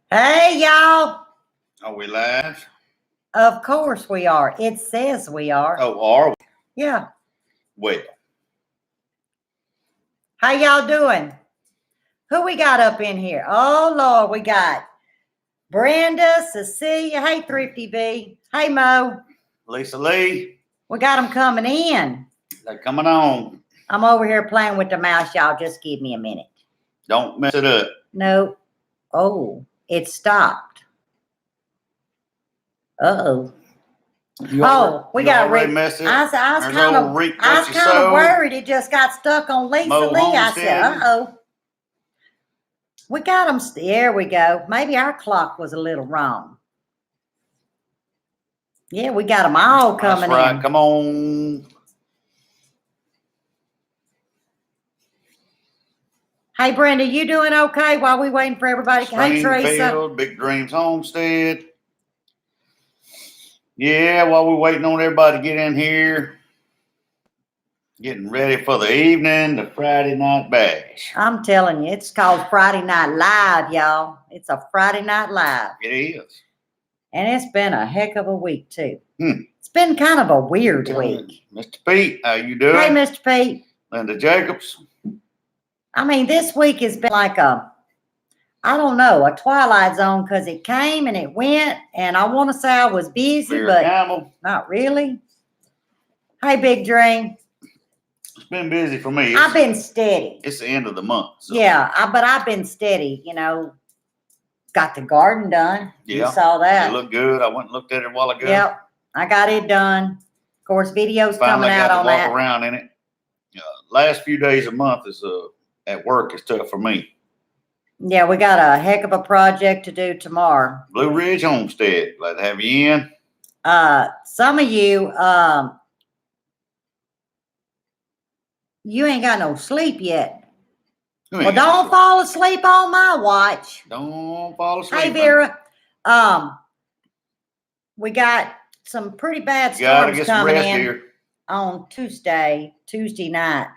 Hey, y'all. Are we live? Of course we are. It says we are. Oh, are we? Yeah. Well, How y'all doing? Who we got up in here? Oh, Lord, we got Brenda, Cecilia. Hey, Thrifty V. Hey, Mo. Lisa Lee, We got them coming in. they're coming on. I'm over here playing with the mouse, y'all. Just give me a minute. Don't mess it up. No. Oh, it stopped. Uh-oh. We got already messed it. I was kind of worried it just got stuck on Lisa Mo Lee. I Homestead. said, uh-oh. We got them. There we go. Maybe our clock was a little wrong. Yeah, we got them all coming That's right. in. Come on. Hey, Brenda, you doing okay while we waiting for everybody? Hey, Teresa. Springfield, Big Dreams Homestead. Yeah, while we're waiting on everybody to get in here, getting ready for the evening, the Friday night bash. I'm telling you, it's called Friday Night Live, y'all. It's a Friday Night Live. It is. And it's been a heck of a week, too. It's been kind of a weird week. Mr. Pete, how you doing? Hey, Mr. Pete. Linda Jacobs. I mean, this week has been like a twilight zone because it came and it went. And I want to say I was busy, but not really. Hey, Big Dream. It's been busy for me. I've been steady. It's the end of the month. So. Yeah, but I've been steady, Got the garden done. Yeah, you saw that. It looked good. I went and looked at it a while ago. Yep, I got it done. Of course, videos coming out on that. Finally got to walk around in it. Last few days of month is at work is tough for me. Yeah, we got a heck of a project to do tomorrow. Blue Ridge Homestead. Glad to have you in. Some of you, you ain't got no sleep yet. Well, don't fall asleep on my watch. Don't fall asleep. Hey, Vera. We got some pretty bad storms coming in here on Tuesday night.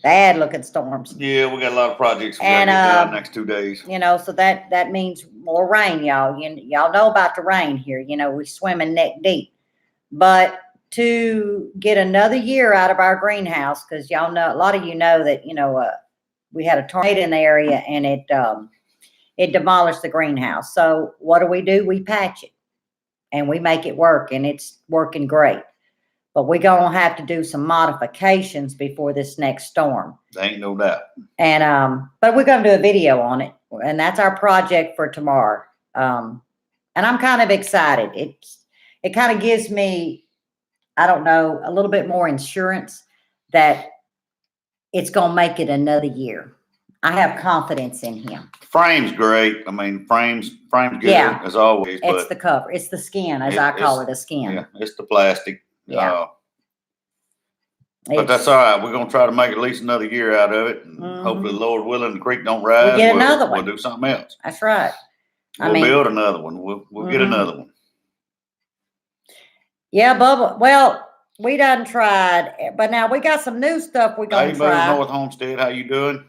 Bad looking storms. Yeah, we got a lot of projects we got to get done next 2 days. So that means more rain, y'all. Y'all know about the rain here. We're swimming neck deep. But to get another year out of our greenhouse, because y'all know, a lot of you know that, we had a tornado in the area and it demolished the greenhouse. So what do? We patch it and we make it work, and it's working great. But we're going to have to do some modifications before this next storm. There ain't no doubt. And but we're going to do a video on it, and that's our project for tomorrow. And I'm kind of excited. It kind of gives me, I don't know, a little bit more insurance that it's going to make it another year. I have confidence in him. Frame's great. I mean, frame's good as always. It's the cover. It's the skin, as I call it, a skin. Yeah, it's the plastic. Yeah. But that's all right. We're going to try to make at least another year out of it. And hopefully, Lord willing, the creek don't rise. We'll get another one. We'll do something else. That's right. We'll build another one. We'll get another one. Yeah, Bubba. Well, we done tried, but now we got some new stuff we're going to try. Hey, North Homestead, how you doing?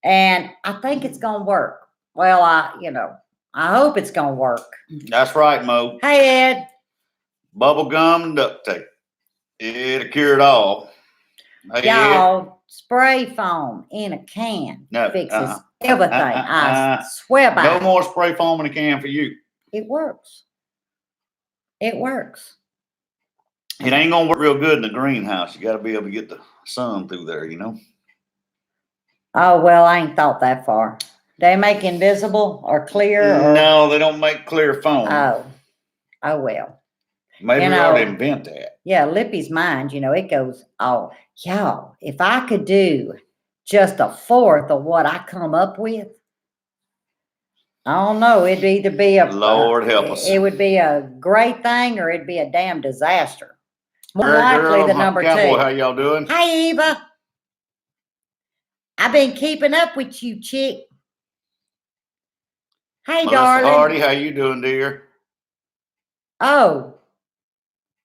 And I think it's going to work. Well, I hope it's going to work. That's right, Mo. Hey, Ed. Bubble gum and duct tape. It'll cure it all. Hey, y'all, spray foam in a can fixes everything. I swear by it. No more spray foam in a can for you. It works. It works. It ain't going to work real good in the greenhouse. You got to be able to get the sun through there, Oh, well, I ain't thought that far. They make invisible or clear? No, they don't make clear foam. Oh, well. Maybe we ought to invent that. Yeah, Lippy's mind, it goes, oh, y'all, if I could do just a fourth of what I come up with, I don't know. It'd either be Lord help us. It would be a great thing or it'd be a damn disaster. More likely the number Cowboy, 2. How y'all doing? Hey, Eva. I've been keeping up with you, chick. Hey, Melissa darling. Hardy, how you doing, dear? Oh,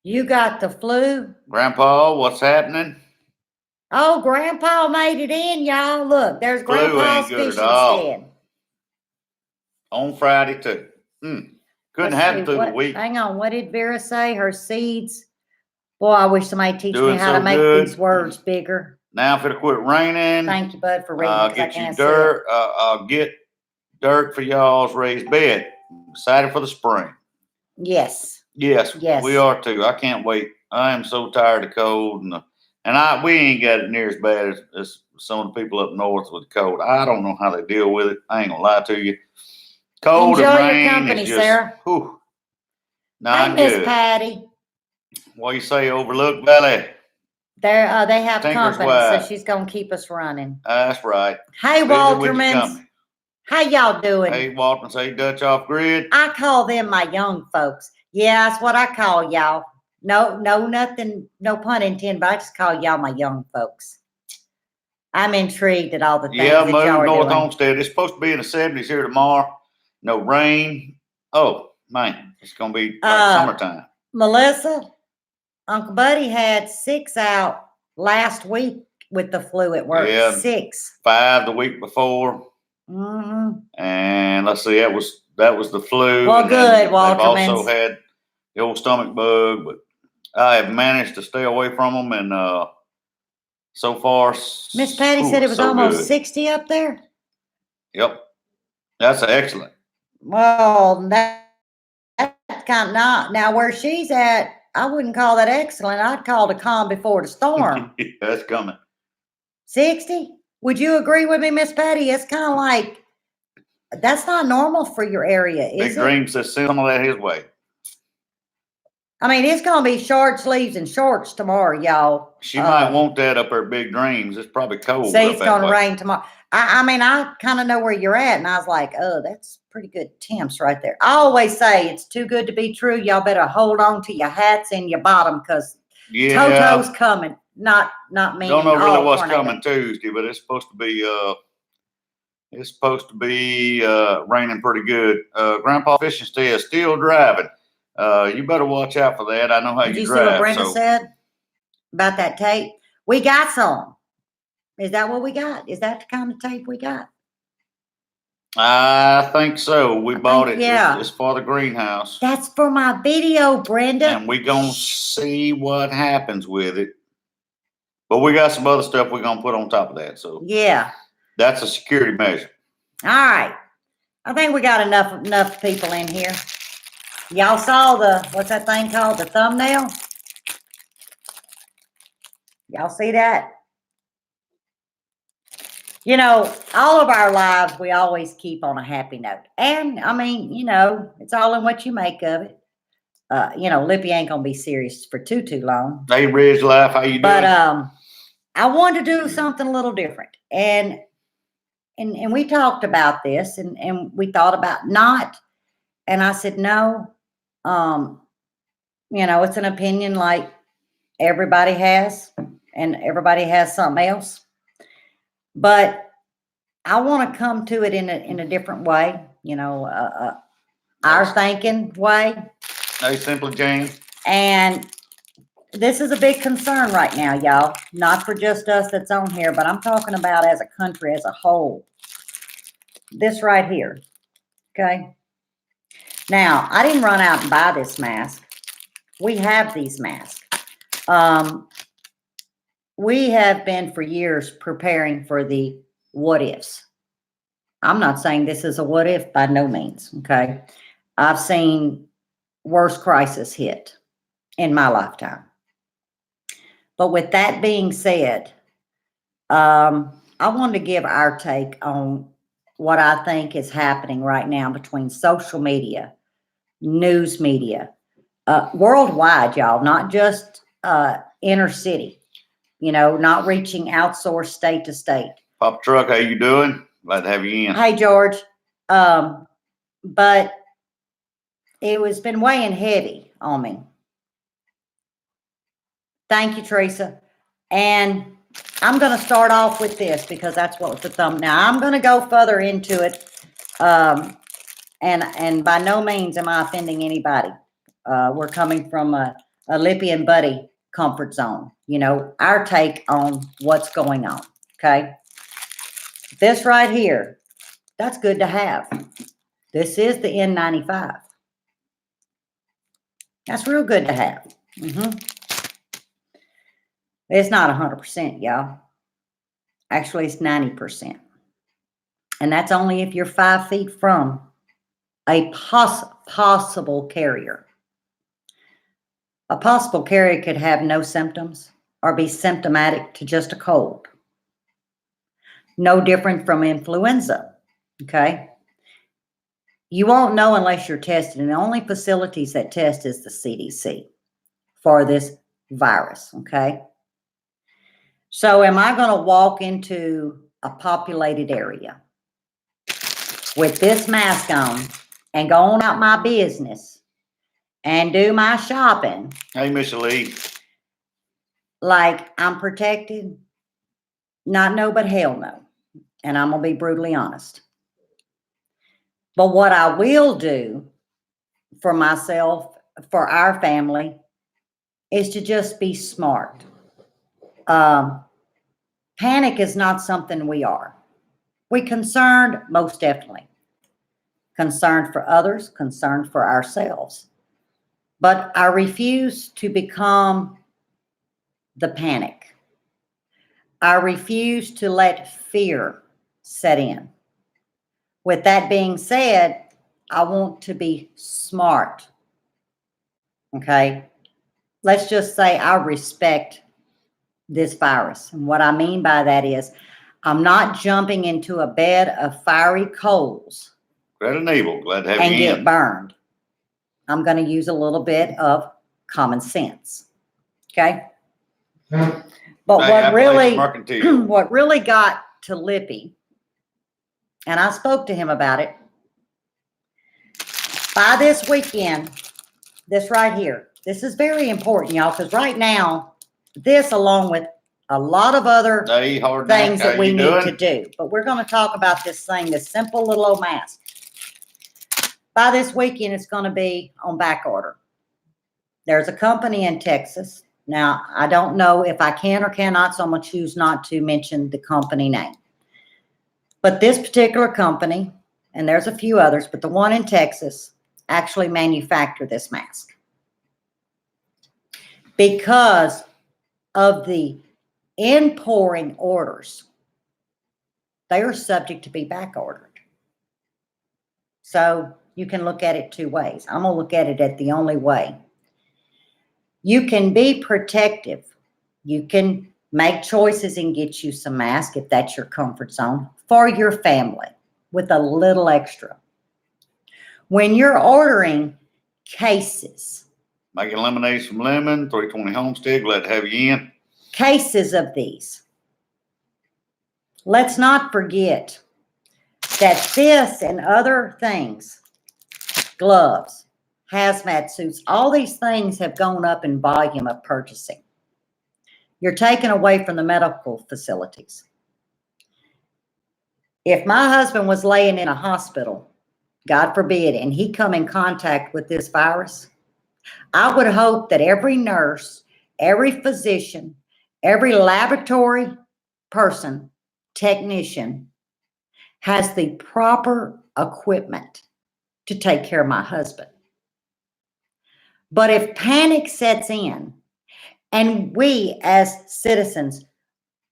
you got the flu? Grandpa, what's happening? Oh, Grandpa made it in, y'all. Look, there's Grandpa's fishing shed. on Friday too. Couldn't Let's happen see, through the what- week. Hang on, what did Vera say? Her seeds? Boy, I wish somebody teach me Doing how to so make good. these words bigger. Now if it'll quit raining, Thank you, Bud, for reading I'll it 'cause I get you can't see it. dirt. I'll get dirt for y'all's raised bed. Excited for the spring. Yes. Yes, Yes. we are too. I can't wait. I am so tired of cold, and we ain't got it near as bad as some of the people up north with the cold. I don't know how they deal with it. I ain't gonna lie to you. Cold Enjoy and your rain company, is just, Sarah. whew, Hey, not Miss good. Patty. What you say, Overlook Valley? They have Tinker's company, so wife. she's gonna keep us running. That's right. Hey, Busy with your Waltermans. company. How y'all doing? Hey, Waltman, say Dutch off grid. I call them my young folks. Yeah, that's what I call y'all. No, nothing, no pun intended, but I just call y'all my young folks. I'm intrigued at all the things Yeah, that y'all moved are North doing. Homestead. It's supposed to be in the 70s here tomorrow. No rain. Oh, man, it's going to be like summertime. Melissa, Uncle Buddy had 6 out last week with the flu at work. Yeah. 6. 5 the week before. Mm-hmm. And let's see, that was the flu. Well, and then good, they've also Waltermans. had the old stomach bug, but I have managed to stay away from them, and so far, Miss Patty said it was so almost good. 60 up there. Yep, that's excellent. Well, that's kind of not now where she's at. I wouldn't call that excellent. I'd call the calm before the storm. That's coming. 60? Would you agree with me, Miss Patty? It's kind of like that's not normal for your area, Big is it? Dream says send some of that his way. I mean, it's gonna be short sleeves and shorts tomorrow, y'all. She might want that up her Big Dreams. It's probably cold. See, up it's that gonna way. rain tomorrow. I mean, I kind of know where you're at, and I was like, oh, that's pretty good temps right there. I always say it's too good to be true. Y'all better hold on to your hats and your bottom because Yeah, Toto's coming. Not meaning don't know really all what's tornado. coming Tuesday, but it's supposed to be raining pretty good. Grandpa Fishing Stay is still driving. You better watch out for that. I know how Did you you see what drive. Brenda So said about that tape? We got some. Is that what we got? Is that the kind of tape we got? I think so. We bought it. yeah. It's for the greenhouse, That's for my video, Brenda. and we gonna see what happens with it. But we got some other stuff we're gonna put on top of that. So Yeah. that's a security measure. All right. I think we got enough people in here. Y'all saw what's that thing called? The thumbnail? Y'all see that? You know, all of our lives, we always keep on a happy note. And I mean, you know, it's all in what you make of it. You know, Lippy ain't gonna be serious for too long. Hey, Ridge Life, how you But doing? I wanted to do something a little different. And we talked about this and we thought about not. And I said, no, you know, it's an opinion like everybody has, and everybody has something else. But I want to come to it in a different way, you know, our thinking way. Hey, Simply Jane. And this is a big concern right now, y'all. Not for just us that's on here, but I'm talking about as a country as a whole. This right here, okay? Now, I didn't run out and buy this mask. We have these masks. We have been for years preparing for the what ifs. I'm not saying this is a what if by no means, okay? I've seen worse crisis hit in my lifetime. But with that being said, I wanted to give our take on what I think is happening right now between social media, news media, worldwide, y'all, not just inner city, you know, not reaching outsourced state to state. Papa Truck, how you doing? Glad to have you in. Hey, George. But it was been weighing heavy on me. Thank you, Teresa. And I'm going to start off with this because that's what was the thumbnail. Now, I'm going to go further into it. And by no means am I offending anybody. We're coming from a Lippy and Buddy comfort zone. You know, our take on what's going on. Okay. This right here, that's good to have. This is the N95. That's real good to have. It's not 100%, y'all. Actually, it's 90%. And that's only if you're 5 feet from a possible carrier. A possible carrier could have no symptoms or be symptomatic to just a cold. No different from influenza, okay? You won't know unless you're tested, and the only facilities that test is the CDC for this virus, okay? So am I going to walk into a populated area with this mask on and go on out my business and do my shopping Hey, Miss Lee. like I'm protected? Not no, but hell no. And I'm going to be brutally honest. But what I will do for myself, for our family, is to just be smart. Panic is not something we are. We concerned, most definitely. Concerned for others, concerned for ourselves. But I refuse to become the panic. I refuse to let fear set in. With that being said, I want to be smart. Okay? Let's just say I respect this virus. And what I mean by that is I'm not jumping into a bed of fiery coals Greta Nebel, glad to have and you get in. burned. I'm going to use a little bit of common sense. Okay? But what really got to Lippy, and I spoke to him about it, by this weekend, this right here, this is very important, y'all, because right now, this along with a lot of other things that we need to do. But we're going to talk about this thing, this simple little old mask. By this weekend, it's going to be on back order. There's a company in Texas. Now, I don't know if I can or cannot, so I'm going to choose not to mention the company name. But this particular company, and there's a few others, but the one in Texas actually manufactured this mask. Because of the inpouring orders, they are subject to be back ordered. So you can look at it two ways. I'm going to look at it at the only way. You can be protective. You can make choices and get you some mask if that's your comfort zone for your family with a little extra. When you're ordering cases, making lemonades from lemon, 320 Homestead, glad to have you in. Cases of these. Let's not forget that this and other things, gloves, hazmat suits, all these things have gone up in volume of purchasing. You're taken away from the medical facilities. If my husband was laying in a hospital, God forbid, and he come in contact with this virus, I would hope that every nurse, every physician, every laboratory person, technician has the proper equipment to take care of my husband. But if panic sets in and we as citizens,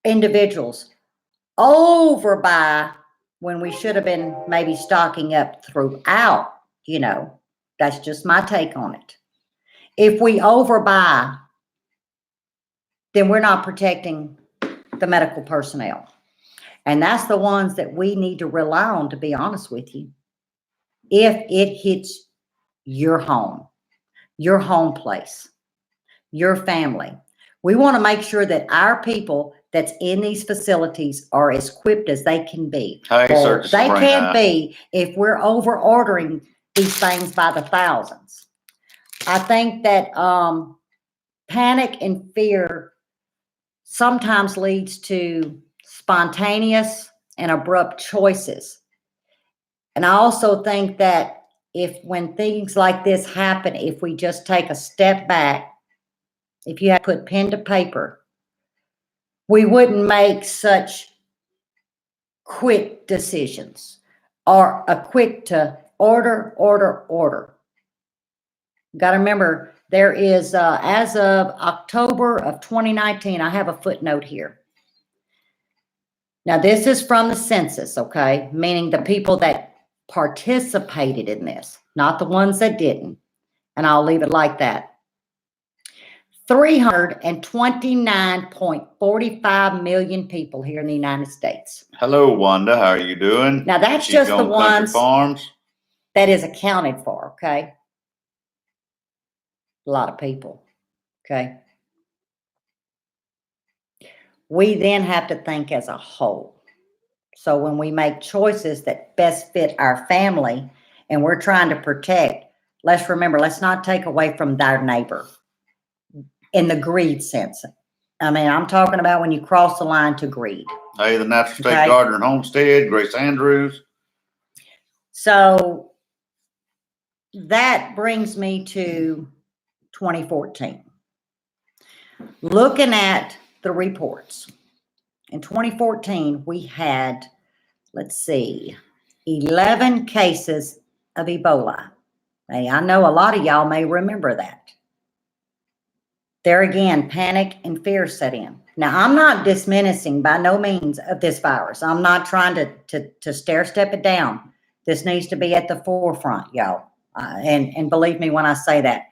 individuals, overbuy when we should have been maybe stocking up throughout, that's just my take on it. If we overbuy, then we're not protecting the medical personnel. And that's the ones that we need to rely on, to be honest with you. If it hits your home place, your family, we want to make sure that our people that's in these facilities are as equipped as they can be. They can't be if we're over ordering these things by the thousands. I think that panic and fear sometimes leads to spontaneous and abrupt choices. And I also think that when things like this happen, if we just take a step back, if you had to put pen to paper, we wouldn't make such quick decisions or a quick to order, order, order. Got to remember, there is, as of October of 2019, I have a footnote here. Now, this is from the census, okay? Meaning the people that participated in this, not the ones that didn't. And I'll leave it like that. 329.45 million people here in the United States. Hello, Wanda. How are you doing? Now, that's She's just the going Country ones Farms. that is accounted for, okay? A lot of people, okay? We then have to think as a whole. So when we make choices that best fit our family and we're trying to protect, let's remember, let's not take away from our neighbor in the greed sense. I mean, I'm talking about when you cross the line to greed. Hey, the Natural State Okay. Gardener and Homestead, Grace Andrews. So that brings me to 2014. Looking at the reports, in 2014, we had, let's see, 11 cases of Ebola. Hey, I know a lot of y'all may remember that. There again, panic and fear set in. Now, I'm not dismissing by no means of this virus. I'm not trying to stair-step it down. This needs to be at the forefront, y'all. And believe me when I say that.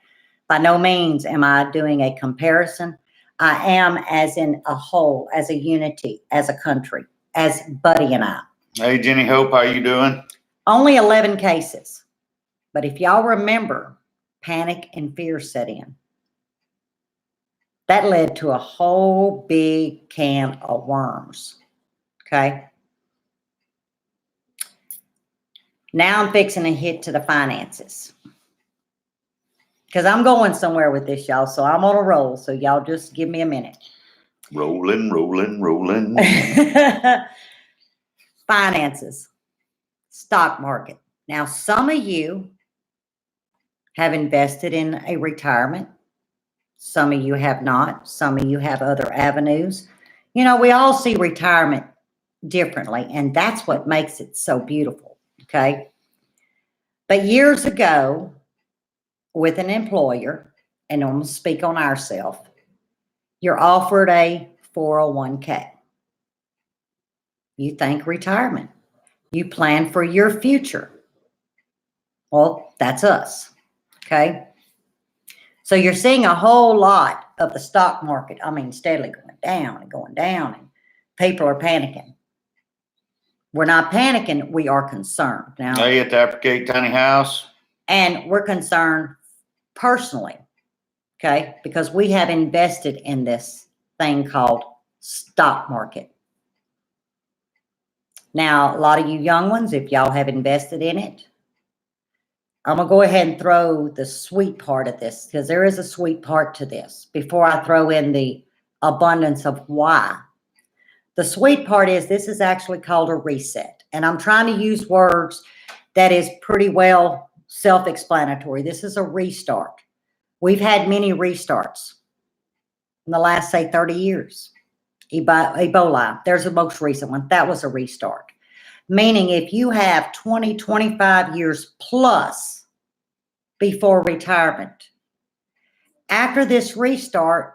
By no means am I doing a comparison. I am as in a whole, as a unity, as a country, as Buddy and I. Hey, Jenny Hope, how you doing? Only 11 cases. But if y'all remember, panic and fear set in. That led to a whole big can of worms. Okay. Now I'm fixing to hit to the finances. Because I'm going somewhere with this, y'all. So I'm on a roll. So y'all just give me a minute. Rolling, rolling, rolling. Finances. Stock market. Now, some of you have invested in a retirement. Some of you have not. Some of you have other avenues. You know, we all see retirement differently, and that's what makes it so beautiful, okay? But years ago, with an employer, and I'm going to speak on ourselves, you're offered a 401k. You think retirement. You plan for your future. Well, that's us, okay? So you're seeing a whole lot of the stock market, I mean, steadily going down and going down, and people are panicking. We're not panicking, we are concerned now. Hey, at the Applegate Tiny House. And we're concerned personally, okay, because we have invested in this thing called stock market. Now, a lot of you young ones, if y'all have invested in it, I'm going to go ahead and throw the sweet part of this, because there is a sweet part to this before I throw in the abundance of why. The sweet part is this is actually called a reset. And I'm trying to use words that is pretty well self-explanatory. This is a restart. We've had many restarts in the last, say, 30 years. Ebola, there's the most recent one. That was a restart. Meaning if you have 20, 25 years plus before retirement, after this restart,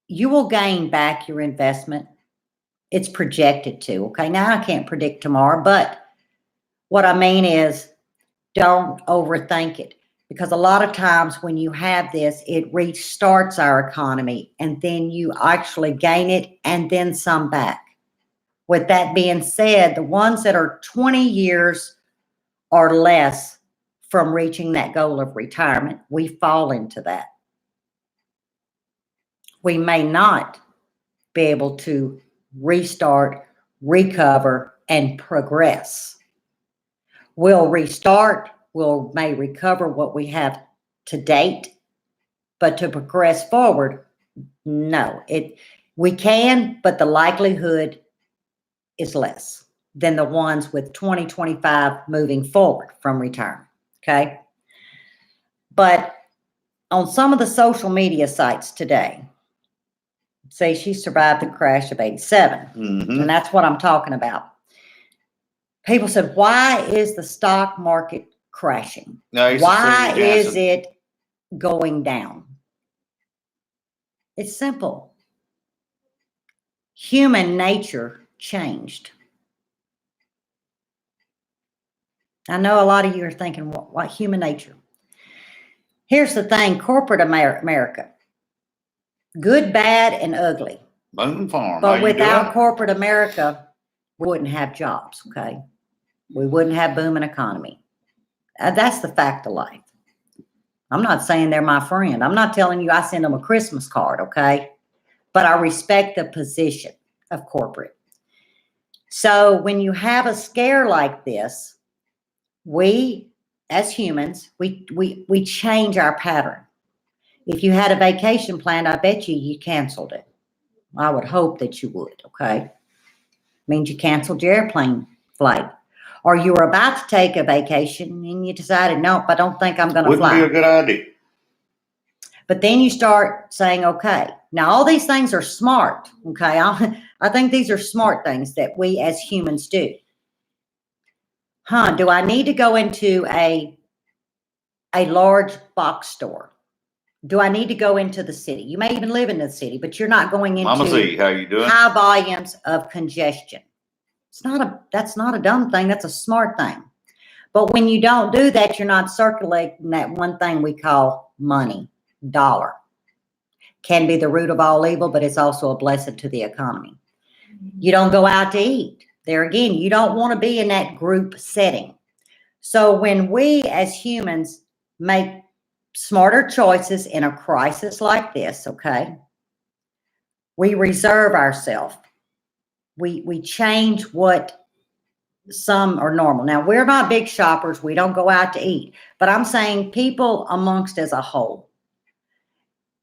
you will gain back your investment. It's projected to, okay? Now I can't predict tomorrow, but what I mean is don't overthink it, because a lot of times when you have this, it restarts our economy and then you actually gain it and then some back. With that being said, the ones that are 20 years or less from reaching that goal of retirement, we fall into that. We may not be able to restart, recover, and progress. We'll restart, may recover what we have to date, but to progress forward, no. We can, but the likelihood is less than the ones with 2025 moving forward from retirement, okay? But on some of the social media sites today, say she survived the crash of 87, and that's what I'm talking about. People said, why is the stock market crashing? Yeah, I used to Why see is Jansen. it going down? It's simple. Human nature changed. I know a lot of you are thinking, what human nature? Here's the thing, corporate America, good, bad, and ugly. Boone Farm. How But you without doing? corporate America, we wouldn't have jobs, okay? We wouldn't have booming economy. That's the fact of life. I'm not saying they're my friend. I'm not telling you I send them a Christmas card, okay? But I respect the position of corporate. So when you have a scare like this, we as humans, we change our pattern. If you had a vacation planned, I bet you canceled it. I would hope that you would, okay? Means you canceled your airplane flight. Or you were about to take a vacation and you decided, nope, I don't think I'm going to Wouldn't fly. be a good idea. But then you start saying, okay, now all these things are smart, okay? I think these are smart things that we as humans do. Do I need to go into a large box store? Do I need to go into the city? You may even live in the city, but you're not going Mama into Z, how you doing? high volumes of congestion. That's not a dumb thing. That's a smart thing. But when you don't do that, you're not circulating that one thing we call money, dollar. Can be the root of all evil, but it's also a blessing to the economy. You don't go out to eat. There again, you don't want to be in that group setting. So when we as humans make smarter choices in a crisis like this, okay, we reserve ourselves. We change what some are normal. Now, we're not big shoppers. We don't go out to eat. But I'm saying people amongst as a whole,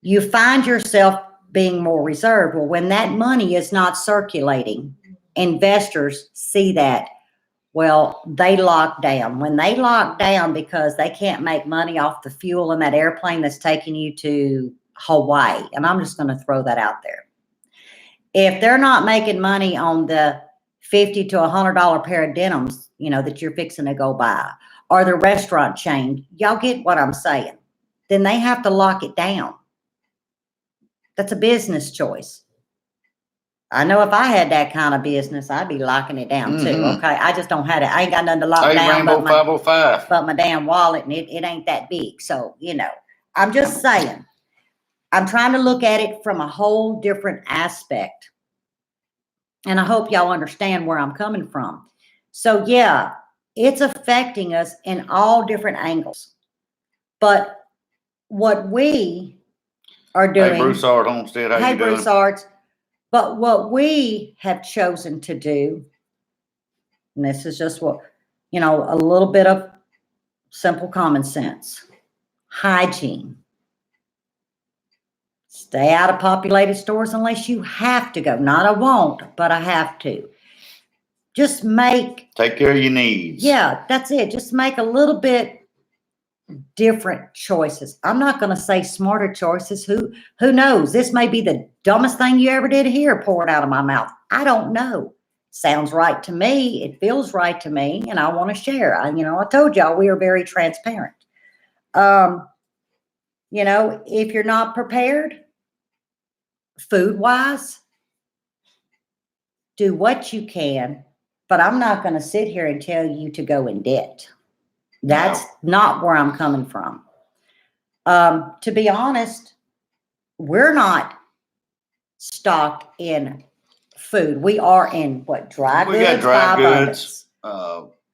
you find yourself being more reserved. Well, when that money is not circulating, investors see that. Well, they lock down. When they lock down because they can't make money off the fuel in that airplane that's taking you to Hawaii, and I'm just going to throw that out there. If they're not making money on the $50 to $100 pair of denims, that you're fixing to go buy, or the restaurant chain, y'all get what I'm saying, then they have to lock it down. That's a business choice. I know if I had that kind of business, I'd be locking it down too. Okay. I just don't have it. I ain't got nothing to lock Hey, down Rainbow 505. but my damn wallet, and it ain't that big. So, I'm just saying, I'm trying to look at it from a whole different aspect. And I hope y'all understand where I'm coming from. So yeah, it's affecting us in all different angles. But what we are doing. Hey, Broussard Homestead, how you doing? Hey, Broussards. But what we have chosen to do, and this is just what, a little bit of simple common sense, hygiene. Stay out of populated stores unless you have to go. Not I won't, but I have to. Just take care of your needs. Yeah, that's it. Just make a little bit different choices. I'm not going to say smarter choices. Who knows? This may be the dumbest thing you ever did hear poured out of my mouth. I don't know. Sounds right to me. It feels right to me, and I want to share. I told y'all we are very transparent. If you're not prepared, food-wise, do what you can, but I'm not going to sit here and tell you to go in debt. That's not where I'm coming from. To be honest, we're not stocked in food. We are in dry goods? We got dry goods.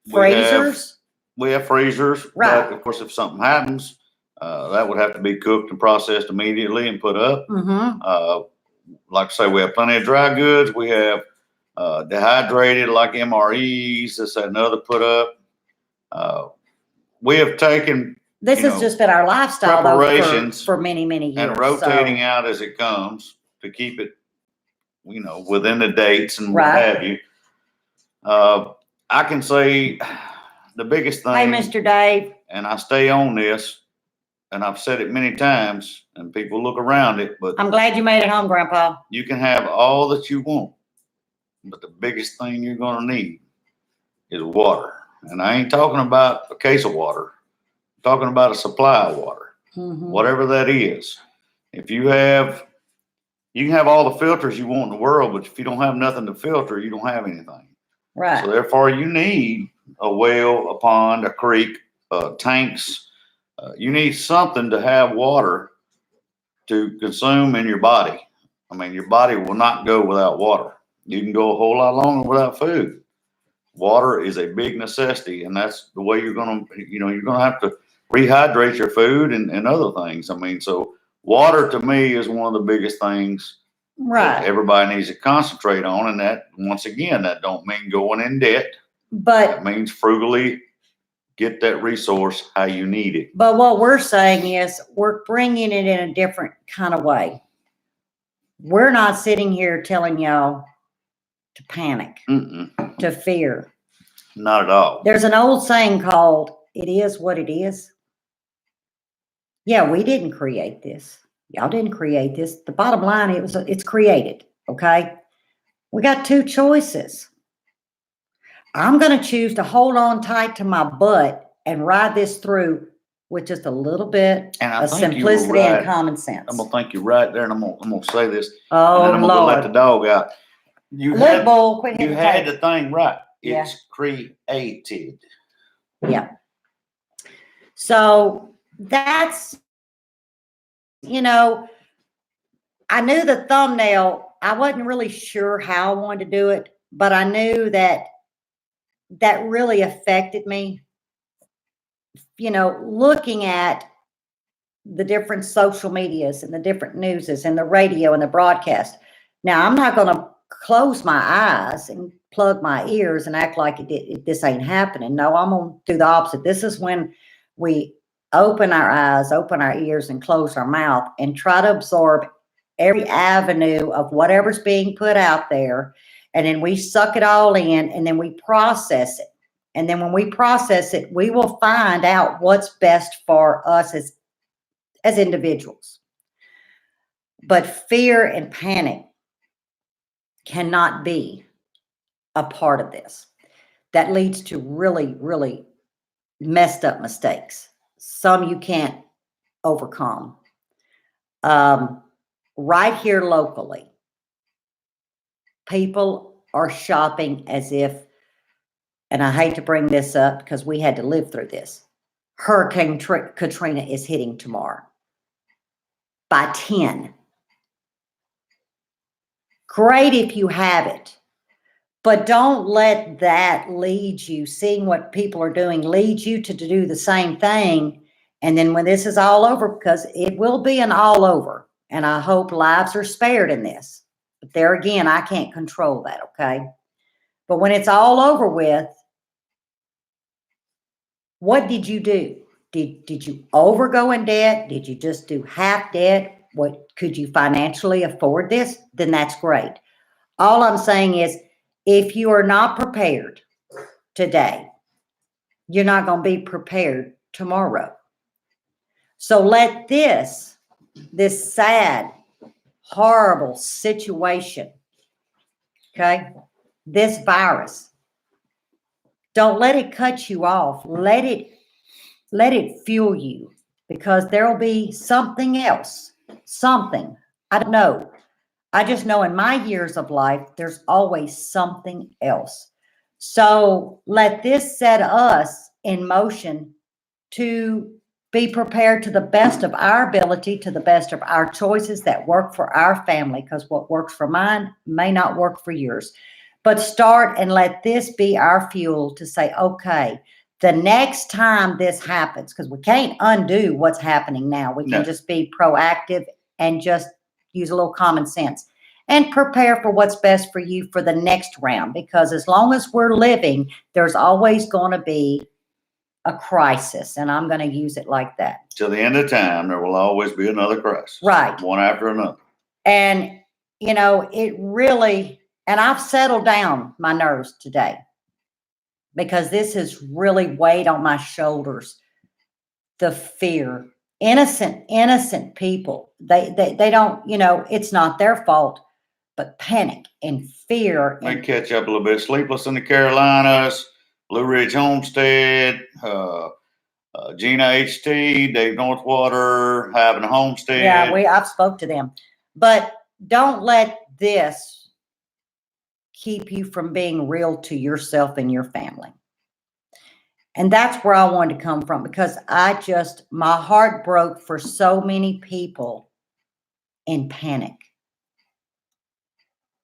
Freezers? We have freezers. Right. But of course, if something happens, that would have to be cooked and processed immediately and put up. Mm-hmm. Like I say, we have plenty of dry goods. We have dehydrated like MREs, this, that, and other put up. We have taken this has just been our lifestyle preparations for many, many years. And rotating out as it comes to keep it, within the dates and what have you. I can say the biggest thing. Hey, Mr. Dave. And I stay on this, and I've said it many times, and people look around it, but I'm glad you made it home, Grandpa. You can have all that you want, but the biggest thing you're going to need is water. And I ain't talking about a case of water. I'm talking about a supply of water, Mhm. whatever that is. If you can have all the filters you want in the world, but if you don't have nothing to filter, you don't have anything. Right. So therefore, you need a well, a pond, a creek, tanks. You need something to have water to consume in your body. I mean, your body will not go without water. You can go a whole lot longer without food. Water is a big necessity, and that's the way you're going to, you're going to have to rehydrate your food and other things. I mean, so water to me is one of the biggest things that Right. everybody needs to concentrate on. And that, once again, that don't mean going in debt. But That means frugally get that resource how you need it. But what we're saying is we're bringing it in a different kind of way. We're not sitting here telling y'all to panic, Mm-mm, to fear. not at all. There's an old saying called, it is what it is. Yeah, we didn't create this. Y'all didn't create this. The bottom line, it's created, okay? We got two choices. I'm going to choose to hold on tight to my butt and ride this through with just a little bit And I of think you were simplicity and right. common sense. I'm gonna think you're right there, and I'm gonna say this, and Oh, then I'm gonna go let the Lord. dog out. You Look, had Bull, quit you hitting the had table. the thing right. Yeah. It's created. Yeah. So that's, I knew the thumbnail. I wasn't really sure how I wanted to do it, but I knew that really affected me. Looking at the different social medias and the different newses and the radio and the broadcast. Now, I'm not going to close my eyes and plug my ears and act like this ain't happening. No, I'm going to do the opposite. This is when we open our eyes, open our ears, and close our mouth and try to absorb every avenue of whatever's being put out there. And then we suck it all in, and then we process it. And then when we process it, we will find out what's best for us as individuals. But fear and panic cannot be a part of this. That leads to really, really messed up mistakes. Some you can't overcome. Right here locally, people are shopping as if, and I hate to bring this up because we had to live through this, Hurricane Katrina is hitting tomorrow by 10. Great if you have it, but don't let that lead you, seeing what people are doing, lead you to do the same thing. And then when this is all over, because it will be an all over, and I hope lives are spared in this. But there again, I can't control that, okay? But when it's all over with, what did you do? Did you overgo in debt? Did you just do half debt? What could you financially afford this? Then that's great. All I'm saying is, if you are not prepared today, you're not going to be prepared tomorrow. So let this sad, horrible situation, okay, this virus, don't let it cut you off. Let it fuel you, because there will be something else, something. I don't know. I just know in my years of life, there's always something else. So let this set us in motion to be prepared to the best of our ability, to the best of our choices that work for our family, because what works for mine may not work for yours. But start and let this be our fuel to say, okay, the next time this happens, because we can't undo what's happening now. We can just be proactive and just use a little common sense and prepare for what's best for you for the next round. Because as long as we're living, there's always going to be a crisis, and I'm going to use it like that. Till the end of time, there will always be another crisis. Right. One after another. And, it really, and I've settled down my nerves today, because this has really weighed on my shoulders. The fear, innocent people, they don't, it's not their fault, but panic and fear. May catch up a little bit. Sleepless in the Carolinas, Blue Ridge Homestead, Gina HT, Dave Northwater, having a homestead. Yeah, I've spoke to them, but don't let this keep you from being real to yourself and your family. And that's where I wanted to come from, because my heart broke for so many people in panic.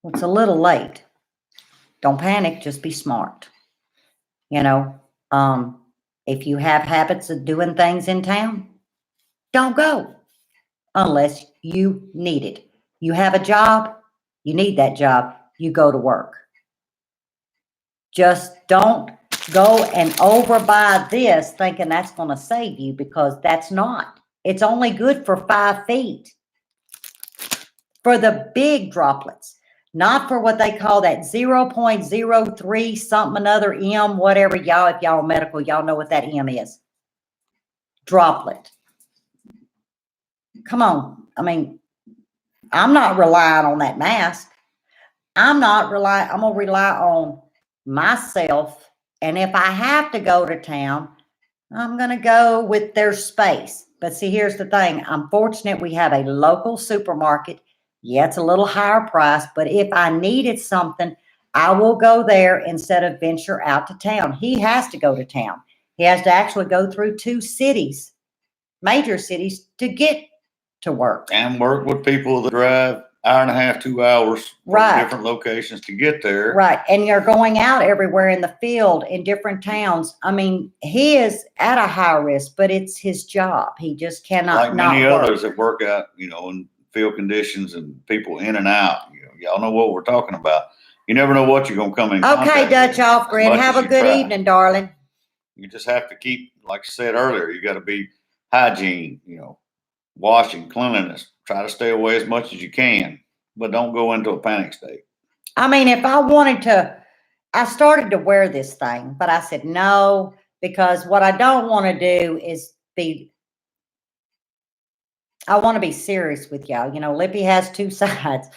Well, it's a little late. Don't panic, just be smart. You know, if you have habits of doing things in town, don't go unless you need it. You have a job, you need that job, you go to work. Just don't go and overbuy this thinking that's going to save you, because that's not. It's only good for 5 feet. For the big droplets, not for what they call that 0.03 something another M, whatever. Y'all, if y'all are medical, y'all know what that M is. Droplet. Come on. I mean, I'm not relying on that mask. I'm going to rely on myself. And if I have to go to town, I'm going to go with their space. But see, here's the thing. I'm fortunate we have a local supermarket. Yeah, it's a little higher price, but if I needed something, I will go there instead of venture out to town. He has to go to town. He has to actually go through 2 cities, major cities, to get to work. And work with people that drive hour and a half, 2 hours from Right. different locations to get there. Right. And you're going out everywhere in the field in different towns. I mean, he is at a high risk, but it's his job. He just cannot Like many not work. others that work out, in field conditions and people in and out. Y'all know what we're talking about. You never know what you're going to come in contact Okay, with. Dutch Offgren, much have as a you good try. evening, darling. You just have to keep, like I said earlier, you got to be hygiene, washing, cleanliness. Try to stay away as much as you can, but don't go into a panic state. I mean, if I wanted to, I started to wear this thing, but I said no, because what I don't want to do is I want to be serious with y'all. Lippy has 2 sides.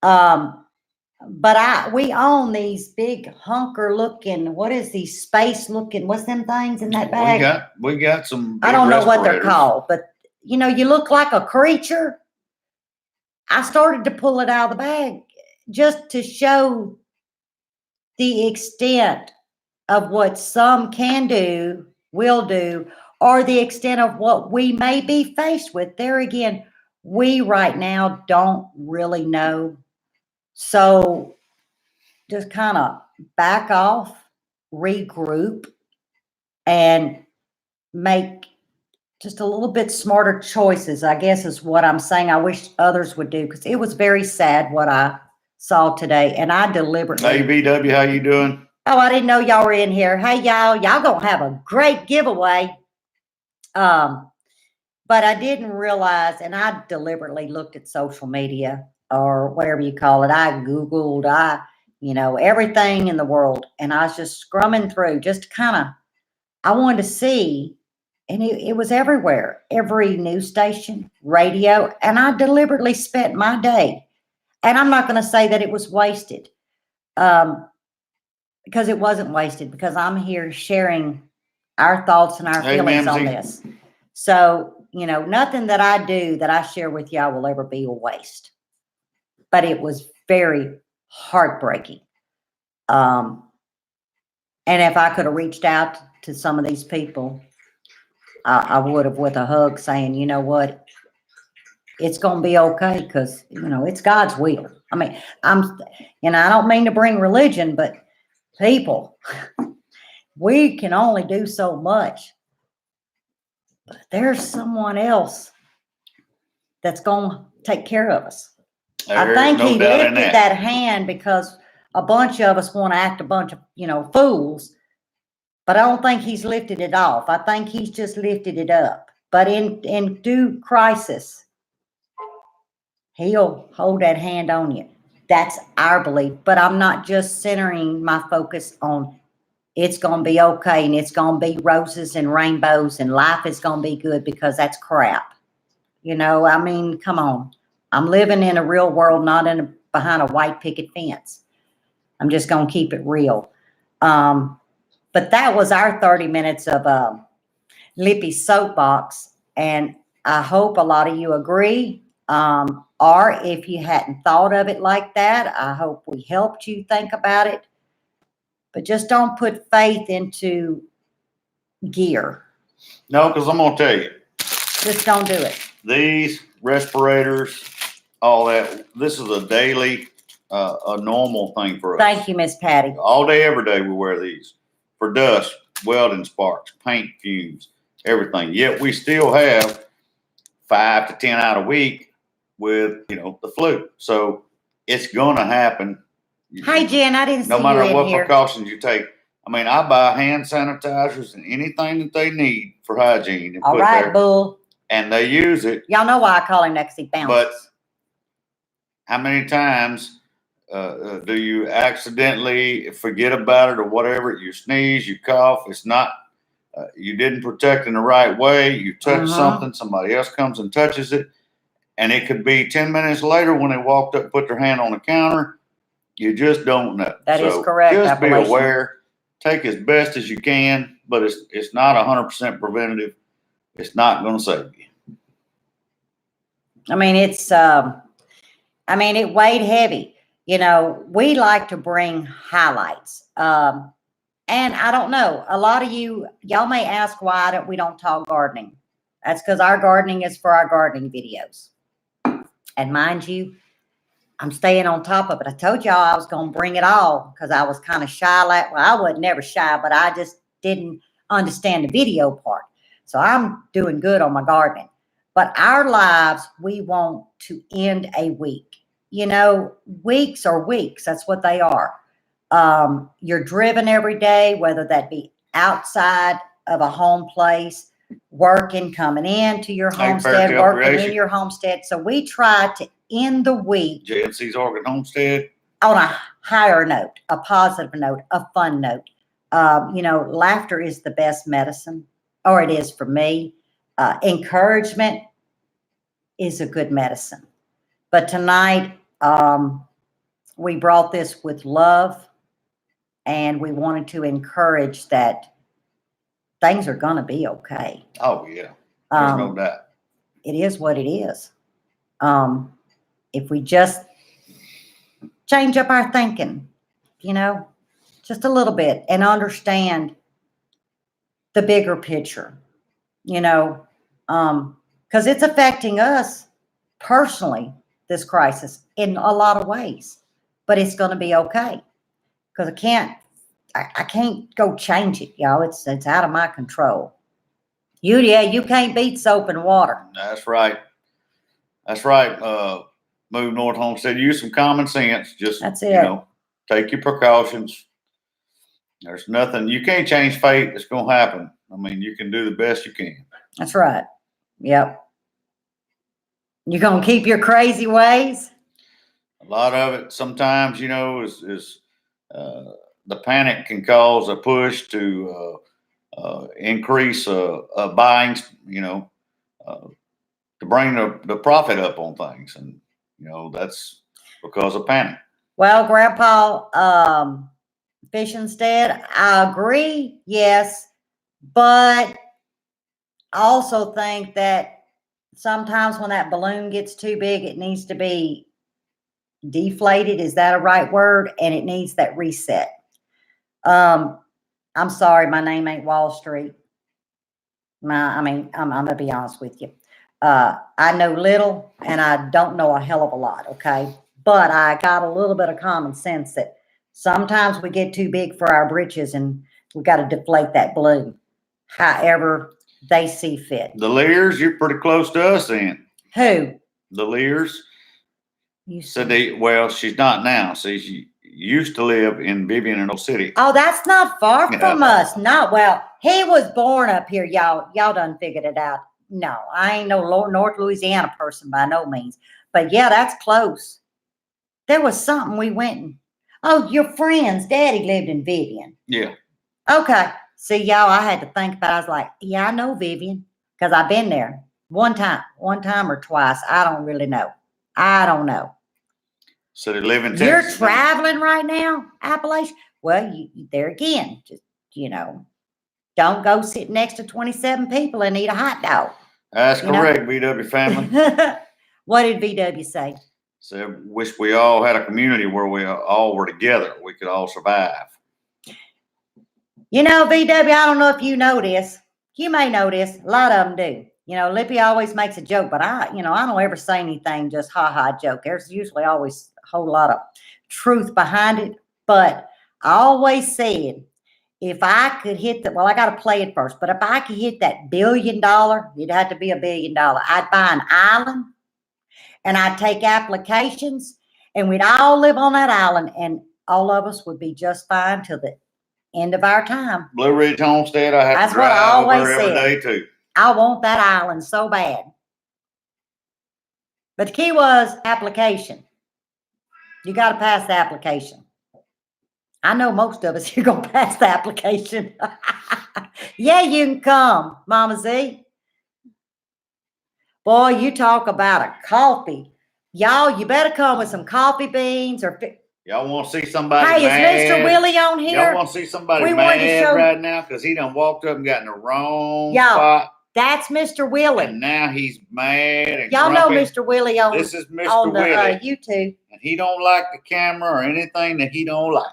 But we own these big hunker looking, what is these space looking, what's them things in that bag? We got some big I don't know what they're respirators. called, but you look like a creature. I started to pull it out of the bag just to show the extent of what some can do, will do, or the extent of what we may be faced with. There again, we right now don't really know. So just kind of back off, regroup, and make just a little bit smarter choices, I guess is what I'm saying. I wish others would do, because it was very sad what I saw today, and I deliberately. Hey, VW, how you doing? Oh, I didn't know y'all were in here. Hey, y'all gonna have a great giveaway. But I didn't realize, and I deliberately looked at social media or whatever you call it. I Googled, everything in the world. And I was just scrumming through just I wanted to see, and it was everywhere, every news station, radio. And I deliberately spent my day, and I'm not going to say that it was wasted, because it wasn't wasted, because I'm here sharing our thoughts and our feelings on this. So, nothing that I do that I share with y'all will ever be a waste. But it was very heartbreaking. And if I could have reached out to some of these people, I would have, with a hug, saying, you know what, it's going to be okay, because, it's God's will. I mean, I don't mean to bring religion, but people, we can only do so much. But there's someone else that's going to take care of us. I think he lifted that hand because a bunch of us want to act a bunch of, fools. But I don't think he's lifted it off. I think he's just lifted it up. But in due crisis, he'll hold that hand on you. That's our belief. But I'm not just centering my focus on it's going to be okay and it's going to be roses and rainbows and life is going to be good, because that's crap. I mean, come on. I'm living in a real world, not behind a white picket fence. I'm just going to keep it real. But that was our 30 minutes of Lippy soapbox. And I hope a lot of you agree. Or if you hadn't thought of it like that, I hope we helped you think about it. But just don't put faith into gear. No, because I'm gonna tell you, Just don't do it. these respirators, all that. This is a daily, a normal thing for us. Thank you, Miss Patty. All day, every day, we wear these for dust, welding sparks, paint fumes, everything. Yet we still have 5 to 10 out a week with the flu. So it's gonna happen. Hi, Jen. I didn't see No you matter in what here. precautions you take. I mean, I buy hand sanitizers and anything that they need for hygiene and All put right, there, bull. and they use it. Y'all know why I call him next he But bounces. how many times do you accidentally forget about it or whatever? You sneeze, you cough. It's not, you didn't protect in the right way. You touch something, somebody else comes and touches it. And it could be 10 minutes later when they walked up, put their hand on the counter. You just don't know. That is correct, Just be Appalachian. aware. Take as best as you can, but it's not 100% preventative. It's not going to save you. I mean, it weighed heavy. We like to bring highlights. And I don't know, a lot of y'all may ask why we don't talk gardening. That's because our gardening is for our gardening videos. And mind you, I'm staying on top of it. I told y'all I was going to bring it all because I was kind of shy. Well, I wasn't never shy, but I just didn't understand the video part. So I'm doing good on my gardening. But our lives, we want to end a week. Weeks are weeks. That's what they are. You're driven every day, whether that be outside of a home place, working, coming into your homestead, working in your homestead. So we try to end the week. JNC's Oregon Homestead. On a higher note, a positive note, a fun note. Laughter is the best medicine, or it is for me. Encouragement is a good medicine. But tonight, we brought this with love, and we wanted to encourage that things are going to be okay. Oh, yeah. There's no doubt. It is what it is. If we just change up our thinking, just a little bit, and understand the bigger picture, because it's affecting us personally, this crisis, in a lot of ways, but it's going to be okay because I can't go change it, y'all. It's out of my control. You can't beat soap and water. That's right. Move North Homestead. Use some common sense. Just, that's it. Take your precautions. There's nothing, you can't change fate. It's going to happen. I mean, you can do the best you can. That's right. Yep. You're going to keep your crazy ways? A lot of it sometimes, is the panic can cause a push to increase buying, to bring the profit up on things. And, that's because of panic. Well, Grandpa, Fish Instead, I agree, yes, but I also think that sometimes when that balloon gets too big, it needs to be deflated. Is that a right word? And it needs that reset. I'm sorry, my name ain't Wall Street. I'm gonna be honest with you. I know little and I don't know a hell of a lot, okay? But I got a little bit of common sense that sometimes we get too big for our britches and we got to deflate that balloon however they see fit. The Lears, you're pretty close to us then. Who? The Lears. You said she's not now. See, she used to live in Vivian in Oak City. Oh, that's not far from us. No, well, he was born up here. Y'all done figured it out. No, I ain't no North Louisiana person by no means. But yeah, that's close. There was something we went and, oh, your friend's daddy lived in Vivian. Yeah. Okay. See, y'all, I had to think about it. I was like, yeah, I know Vivian because I've been there one time or twice. I don't really know. I don't know. So they live in Texas. You're traveling right now, Appalachia? Well, there again, just don't go sit next to 27 people and eat a hot dog. That's You know? correct, VW family. What did VW say? So wish we all had a community where we all were together. We could all survive. VW, I don't know if you know this. You may know this. A lot of them do. Lippy always makes a joke, but I don't ever say anything just ha joke. There's usually always a whole lot of truth behind it. But I always said, if I could hit I got to play it first, but if I could hit that $1 billion, it'd have to be $1 billion. I'd buy an island and I'd take applications and we'd all live on that island and all of us would be just fine till the end of our time. Blue Ridge Homestead, I have That's to what I drive always over every said. day too. I want that island so bad. But the key was application. You got to pass the application. I know most of us, you're going to pass the application. Yeah, you can come, Mama Z. Boy, you talk about a coffee. Y'all, you better come with some coffee beans or... Y'all want to see somebody Hey, mad? is Mr. Willie on here? Y'all want to see somebody We wanted to mad show- right now because he done walked up and got in the wrong Y'all, spot, That's Mr. Willie. and now he's mad and Y'all know grumpy. Mr. Willie on This is Mr. on the Willie, YouTube. and he don't like the camera or anything that he don't like,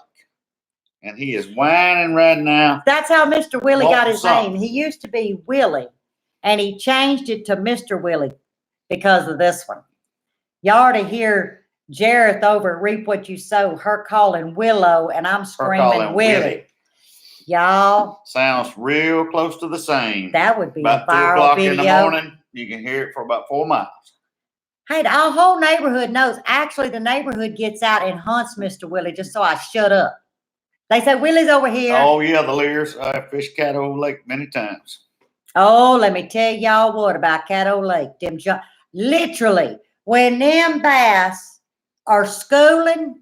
and he is whining right now. That's how Mr. Willie got his Something. name. He used to be Willie, and he changed it to Mr. Willie because of this one. You ought to hear Jareth over at Reap What You Sow, her calling Willow, and I'm Her screaming calling Willie. Y'all, Sounds real close to the same. that would be About a 2 viral o'clock video. in the morning, you can hear it for about 4 miles. Hey, our whole neighborhood knows. Actually, the neighborhood gets out and hunts Mr. Willie just so I shut up. They say, Willie's over here. Oh yeah, the Lears. I have fished Caddo Lake many times. Oh, let me tell y'all what about Caddo Lake. Literally, when them bass are schooling,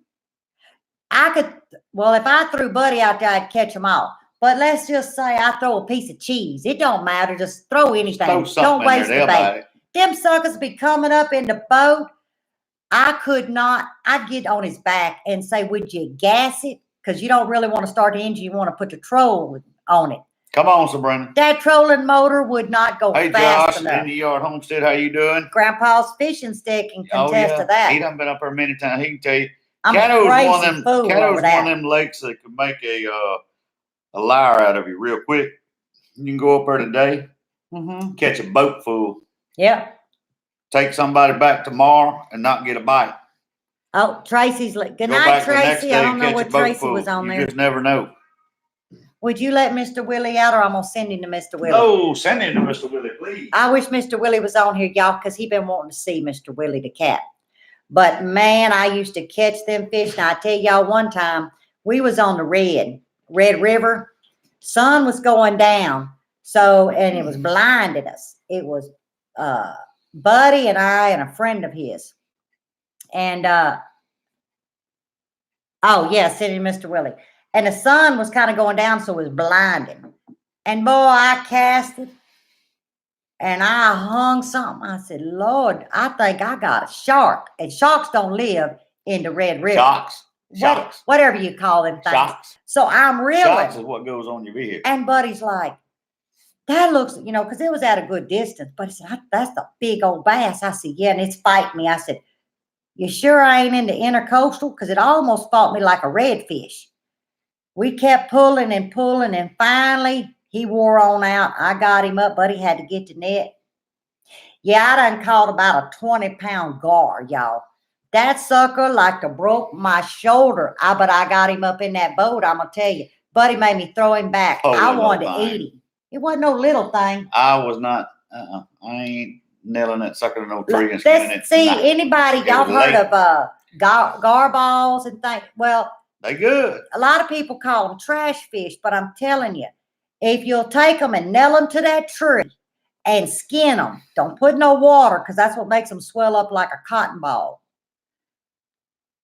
if I threw Buddy out there, I'd catch them all. But let's just say I throw a piece of cheese. It don't matter. Just throw anything. Throw something Don't in waste there, the they'll bait. bite it. Them suckers be coming up in the boat. I'd get on his back and say, would you gas it? Because you don't really want to start the engine. You want to put the troll on it. Come on, Sabrina. That trolling motor would not go Hey, fast Josh, enough. in the yard homestead, how you doing? Grandpa's fishing stick can contest to that. He done been up there many times. He can tell you. I'm a Caddo's crazy one of them. fool Caddo's over one that. of them lakes that could make a liar out of you real quick. You can go up there today, Mm-hmm. catch a boat full, Yep. take somebody back tomorrow, and not get a bite. Oh, Tracy's like, good Go night, back the next Tracy. day I and don't know catch what a boat Tracy full. was on You there. just never know. Would you let Mr. Willie out, or I'm gonna send him to Mr. Willie? No, send him to Mr. Willie, please. I wish Mr. Willie was on here, y'all, because he been wanting to see Mr. Willie the cat. But man, I used to catch them fish. Now I tell y'all, one time we was on the Red River. Sun was going down, and it was blinding us. It was Buddy and I and a friend of his, and send him Mr. Willie. And the sun was kind of going down, so it was blinding. And boy, I cast it. And I hung something. I said, Lord, I think I got a shark. And sharks don't live in the Red River. Shocks. Whatever you call them things. Shocks. So I'm reeling. Shocks is what goes on your vehicle. And Buddy's like, that looks, because it was at a good distance. But he said, that's the big old bass. I said, yeah, and it's fighting me. I said, you sure I ain't in the intercoastal? Because it almost fought me like a redfish. We kept pulling, and finally he wore on out. I got him up, but he had to get the net. Yeah, I done caught about a 20-pound gar, y'all. That sucker like to broke my shoulder. But I got him up in that boat, I'm going to tell you. Buddy made me throw him back. I wanted to eat him. It wasn't no little thing. I was not, I ain't nailing that sucker to no tree and skinning it. See, anybody, y'all heard late. of gar balls and things? Well, they good. a lot of people call them trash fish, but I'm telling you, if you'll take them and nail them to that tree and skin them, don't put no water, because that's what makes them swell up like a cotton ball.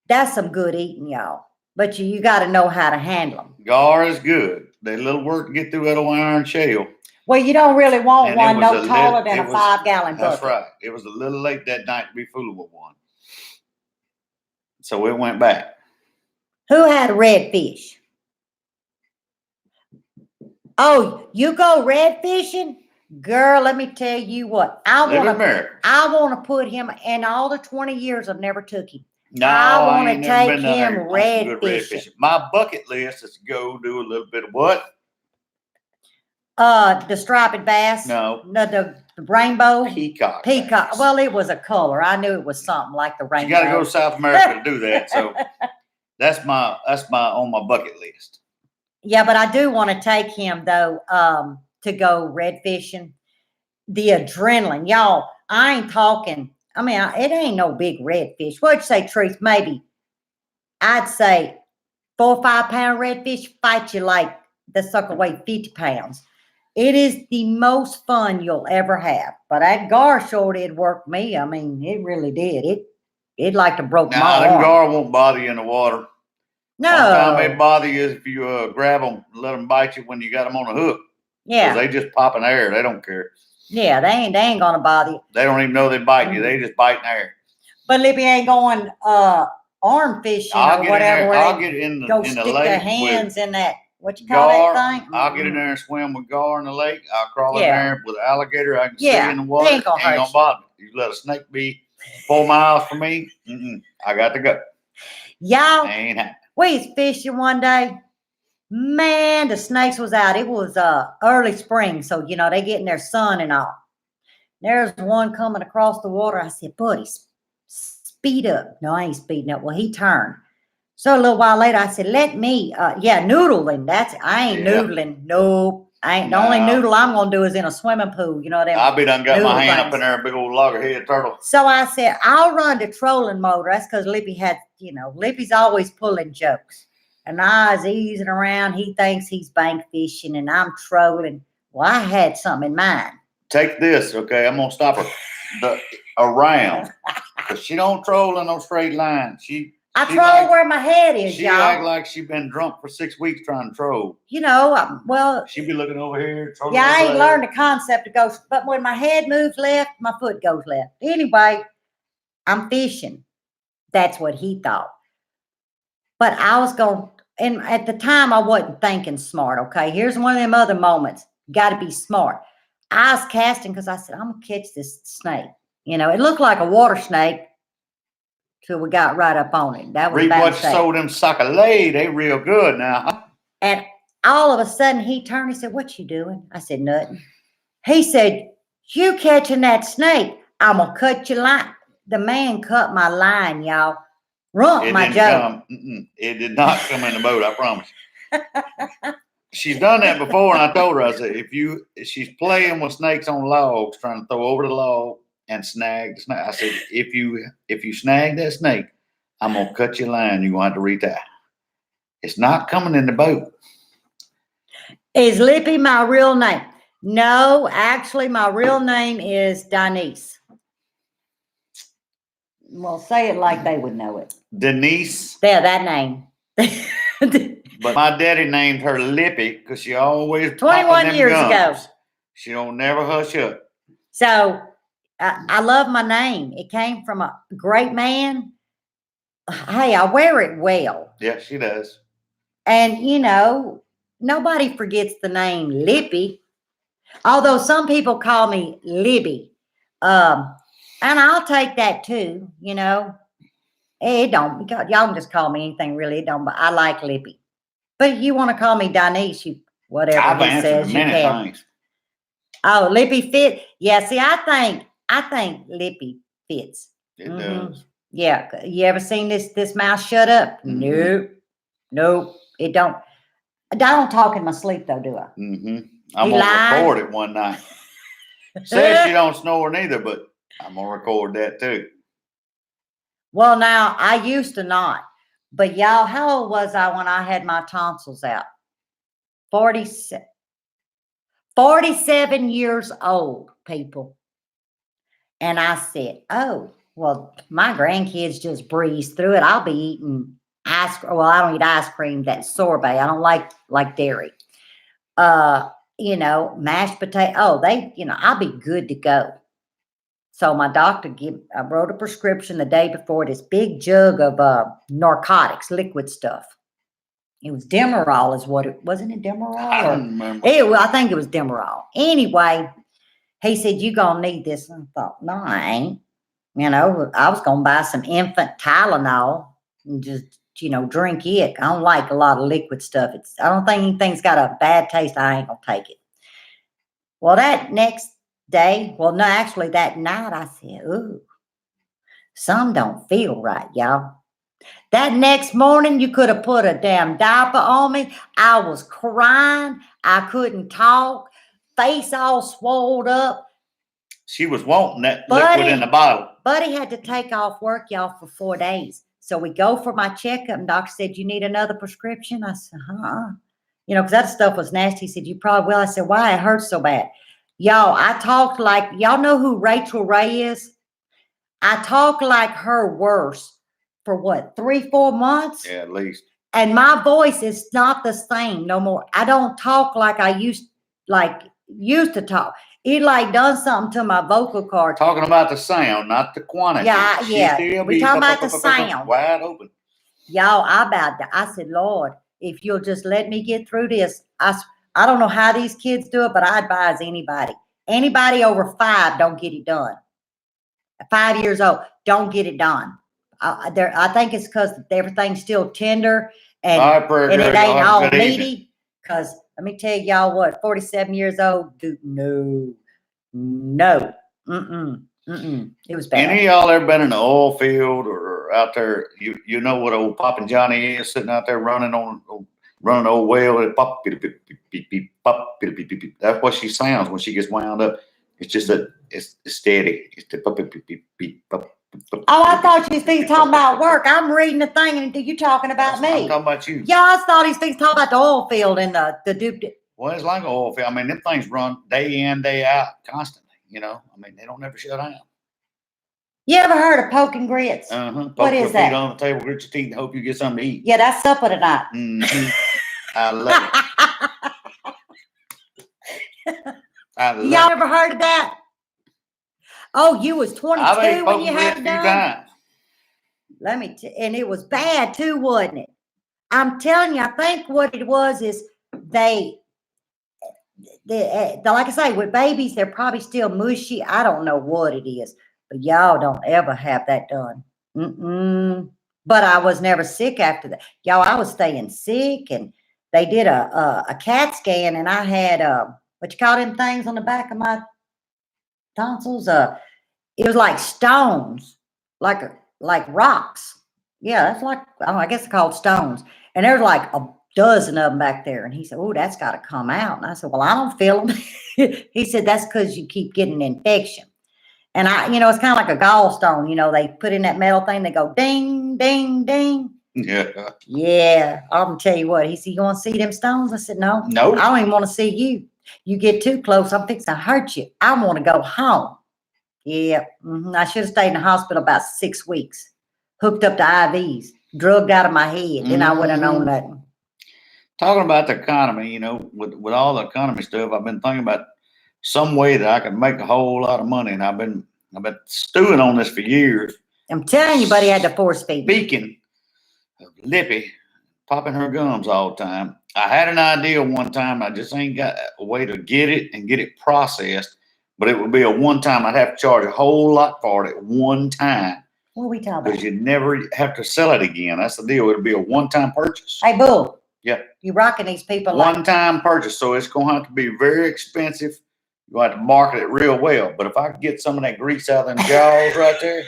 That's some good eating, y'all. But you got to know how to handle them. Gar is good. They little work to get through that old iron shell. Well, you don't really want And one it no was a taller lit- than it a was- 5-gallon bucket. That's right. It was a little late that night to be fooling with one. So it went back. Who had redfish? Oh, you go red fishing? Girl, let me tell you what. Live America. I want to put him in all the 20 years I've never took him. No, I wanna ain't never been take down him there on some red good fishing. My bucket list is to go do a little bit of what? The striped bass. No. The rainbow. Peacock. Peacock. bass. Well, it was a color. I knew it was something like the rainbow. You got to go to South America to do that. So that's my on my bucket list. Yeah, but I do want to take him though, to go red fishing. The adrenaline, y'all. I ain't talking. I mean, it ain't no big redfish. What'd you say, Truth? Maybe I'd say 4 or 5 pound redfish fight you like the sucker weigh 50 pounds. It is the most fun you'll ever have. But that gar sure did work me. I mean, it really did. It like to broke my Now, arm. gar won't bother you in the water. No. Only time they bother you is if you grab them, let them bite you when you got them on a hook. Yeah. They just pop in the air. They don't care. Yeah, they ain't gonna bother you. They don't even know they bite you. They just bite in the air. But Libby ain't going arm fishing or whatever. I'll get in the stick lake their hands in that. What you gar. Call that thing? I'll get in there and swim with gar in the lake. I'll crawl in Yeah. there with an alligator. I can see Yeah, in the water. they ain't gonna hurt bother me. You let a snake be 4 miles from me. I got to go. Y'all, Ain't happening. we was fishing one day. Man, the snakes was out. It was early spring, so you know they getting their sun and all. There's one coming across the water. I said, buddy, speed up. No, I ain't speeding up. Well, he turned. So a little while later, I said, let me, noodling. That's it. I ain't noodling. Nope. I ain't. The only noodle I'm going to do is in a swimming pool. You know what I mean? I'll be done got noodle my hand up things. in there, a big old loggerhead turtle. So I said, I'll run the trolling motor. That's because Lippy had, Lippy's always pulling jokes. And I was easing around. He thinks he's bank fishing and I'm trolling. Well, I had something in mind. Take this, okay? I'm gonna stop her around because she don't troll in no straight line. I troll where my head is, she y'all. act like she been drunk for 6 weeks trying to troll. Well, she be looking over here. Yeah, I ain't learned the concept to go, but when my head moves left, my foot goes left. Anyway, I'm fishing. That's what he thought. But I was going, and at the time I wasn't thinking smart. Okay, here's one of them other moments. Got to be smart. I was casting because I said, I'm going to catch this snake. It looked like a water snake till we got right up on it. That was read what you sold them sucker lay. They real good now. And all of a sudden he turned, he said, what you doing? I said, nothing. He said, you catching that snake. I'm going to cut your line. The man cut my line, y'all. Rump my joke. It did not come in the boat, I promise. She's done that before, and I told her, I said, she's playing with snakes on logs, trying to throw over the log and snag the snake. I said, if you snag that snake, I'm gonna cut your line. You're gonna have to retie. It's not coming in the boat. Is Lippy my real name? No, actually, my real name is Denise. Well, say it like they would know it. Denise. Yeah, that name. But my daddy named her Lippy because she always 21 years ago. She don't never hush up. So I love my name. It came from a great man. Hey, I wear it well. Yeah, she does. And nobody forgets the name Lippy. Although some people call me Libby. And I'll take that too, It don't, y'all can just call me anything really. It don't, but I like Lippy. But if you want to call me Denise, whatever he says, you can. Things. Oh, Lippy fit. Yeah, see, I think Lippy fits. It does. Yeah. You ever seen this mouth shut up? Mm-hmm. Nope. It don't. I don't talk in my sleep though, do I? Mm-hmm. I'm gonna record it one night. Says she don't snore neither, but I'm gonna record that too. Well, now I used to not, but y'all, how old was I when I had my tonsils out? 47 years old, people. And I said, oh, well, my grandkids just breeze through it. I'll be eating ice cream. Well, I don't eat ice cream. That's sorbet. I don't like dairy. Mashed potato. Oh, I'll be good to go. So my doctor I wrote a prescription the day before, this big jug of narcotics, liquid stuff. It was Demerol is what it, wasn't it Demerol? I Or, don't remember. I think it was Demerol. Anyway, he said, you gonna need this. And I thought, no, I ain't. You know, I was gonna buy some infant Tylenol and just, drink it. I don't like a lot of liquid stuff. I don't think anything's got a bad taste. I ain't gonna take it. Well, that next day, well, no, actually that night I said, ooh, some don't feel right, y'all. That next morning, you could have put a damn diaper on me. I was crying. I couldn't talk. Face all swelled up. She was wanting that liquid in the bottle. Buddy had to take off work, y'all, for 4 days. So we go for my checkup, and doctor said, you need another prescription? I said, because that stuff was nasty. He said, you probably will. I said, why? It hurts so bad. Y'all, I talked like, y'all know who Rachel Ray is? I talk like her worse. For what, 3-4 months? Yeah, at least. And my voice is not the same no more. I don't talk like I used to talk. It like done something to my vocal cords. Talking about the sound, not the quantity. Yeah. We talking about the sound. Wide open. Y'all, I said, Lord, if you'll just let me get through this. I don't know how these kids do it, but I advise anybody over 5, don't get it done. 5 years old, don't get it done. I think it's because everything's still tender and it ain't all meaty. Because let me tell y'all what, 47 years old, dude, no. It was bad. Any of y'all ever been in the oil field or out there? You know what old Poppin' Johnny is, sitting out there running old well. It pop, beep, beep, beep, beep, pop, beep, beep, beep, beep. That's what she sounds when she gets wound up. It's just that it's steady. It's the pop, beep, beep, beep, beep, pop. Oh, I thought you was talking about work. I'm reading the thing and you talking about me. I'm talking about you. Yeah, I thought he's talking about the oil field and the dude. Well, it's like an oil field. I mean, them things run day in, day out, constantly. They don't never shut down. You ever heard of poking grits? What is that? Feet on the table, grit your teeth, and hope you get something to eat. Yeah, that's supper tonight. I love it. Y'all ever heard of that? Oh, you was 22 when you had it done? Let me and it was bad too, wasn't it? I'm telling you, I think what it was is they like I say, with babies, they're probably still mushy. I don't know what it is, but y'all don't ever have that done. But I was never sick after that. Y'all, I was staying sick, and they did a CAT scan, and I had what you call them things on the back of my tonsils. It was like stones, like rocks. Yeah, that's like, I guess they're called stones. And there's like a dozen of them back there. And he said, oh, that's got to come out. And I said, well, I don't feel them. He said, that's because you keep getting an infection. And it's kind of like a gallstone. They put in that metal thing. They go ding, ding, ding. Yeah. Yeah. I'm going to tell you what. He said, you want to see them stones? I said, no. No. I don't even want to see you. You get too close, I'm fixing to hurt you. I want to go home. Yeah. I should have stayed in the hospital about 6 weeks. Hooked up to IVs. Drugged out of my head. Then I wouldn't have known nothing. Talking about the economy, with all the economy stuff, I've been thinking about some way that I could make a whole lot of money. And I've been stewing on this for years. I'm telling you, buddy, I had to force feed. Speaking of Lippy popping her gums all the time, I had an idea one time. I just ain't got a way to get it and get it processed. But it would be a one time. I'd have to charge a whole lot for it at one time. What are we talking about? Because you'd never have to sell it again. That's the deal. It'll be a one-time purchase. Hey, Bull. Yeah. You rocking these people. One-time purchase. So it's going to have to be very expensive. You're going to have to market it real well. But if I could get some of that grease out of them jaws right there,